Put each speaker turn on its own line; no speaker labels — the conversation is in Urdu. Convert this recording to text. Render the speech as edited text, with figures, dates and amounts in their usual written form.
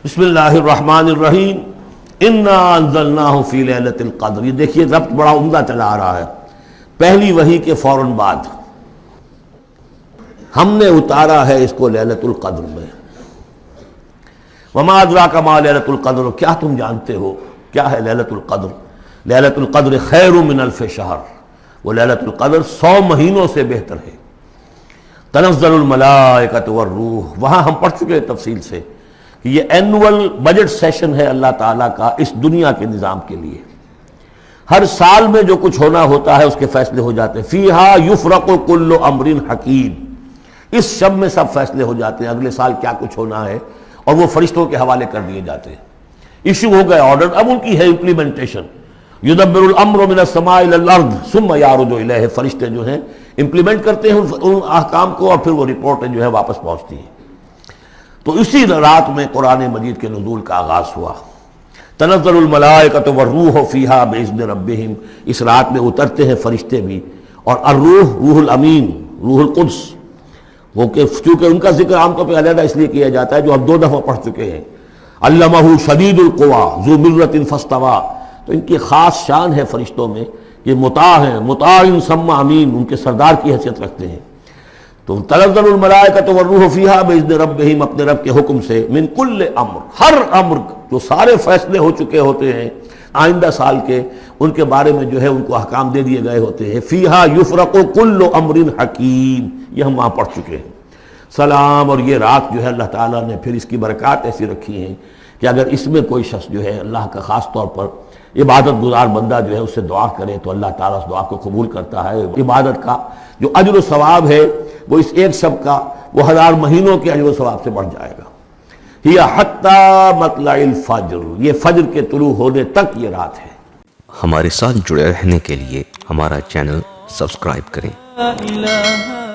بسم اللہ الرحمن الرحیم انا انزلناہ فی لیلۃ القدر. یہ دیکھیے ربط بڑا عمدہ چلا آ رہا ہے. پہلی وحی کے فوراً بعد ہم نے اتارا ہے اس کو لیلۃ القدر میں. وما ادراک ما لیلۃ القدر, کیا تم جانتے ہو کیا ہے لیلۃ القدر؟ لیلۃ القدر خیر من الف شہر, وہ لیلۃ القدر 100 مہینوں سے بہتر ہے. تنزل الملائکۃ والروح, وہاں ہم پڑھ چکے ہیں تفصیل سے کہ یہ اینول بجٹ سیشن ہے اللہ تعالیٰ کا اس دنیا کے نظام کے لیے. ہر سال میں جو کچھ ہونا ہوتا ہے اس کے فیصلے ہو جاتے ہیں. فیہا یفرق کل امر حکیم, اس شب میں سب فیصلے ہو جاتے ہیں اگلے سال کیا کچھ ہونا ہے, اور وہ فرشتوں کے حوالے کر دیے جاتے ہیں. ایشو ہو گئے آرڈر, اب ان کی ہے امپلیمنٹیشن. یدبر الامر من السماء الى الارض ثم یعرج الیہ, فرشتے جو ہیں امپلیمنٹ کرتے ہیں ان احکام کو, اور پھر وہ رپورٹیں جو ہے واپس پہنچتی ہیں. تو اسی رات میں قرآن مجید کے نزول کا آغاز ہوا. تنزل الملائکۃ والروح فیہا باذن ربہم, اس رات میں اترتے ہیں فرشتے بھی, اور الروح روح الامین روح القدس, وہ کہ چونکہ ان کا ذکر عام طور پہ علیحدہ اس لیے کیا جاتا ہے جو ہم 2 دفعہ پڑھ چکے ہیں. علمہ شدید القویٰ ذو مرۃ فاستویٰ, تو ان کی خاص شان ہے فرشتوں میں کہ مطاع ہیں, مطاع ثم امین, ان کے سردار کی حیثیت رکھتے ہیں. تو تنزل الملائکۃ والروح فیہا باذن ربہم, اپنے رب کے حکم سے, من کل امر, ہر امر, جو سارے فیصلے ہو چکے ہوتے ہیں آئندہ سال کے, ان کے بارے میں جو ہے ان کو احکام دے دیے گئے ہوتے ہیں. فیہا یفرق کل امر حکیم, یہ ہم وہاں پڑھ چکے ہیں. سلام, اور یہ رات جو ہے اللہ تعالیٰ نے پھر اس کی برکات ایسی رکھی ہیں کہ اگر اس میں کوئی شخص جو ہے اللہ کا خاص طور پر عبادت گزار بندہ جو ہے اس سے دعا کرے تو اللہ تعالیٰ اس دعا کو قبول کرتا ہے. عبادت کا جو اجر و ثواب ہے وہ اس ایک شب کا وہ 1000 مہینوں کے اجر و ثواب سے بڑھ جائے گا. ہی حتی مطلع الفجر, یہ فجر کے طلوع ہونے تک یہ رات ہے.
ہمارے ساتھ جڑے رہنے کے لیے ہمارا چینل سبسکرائب کریں.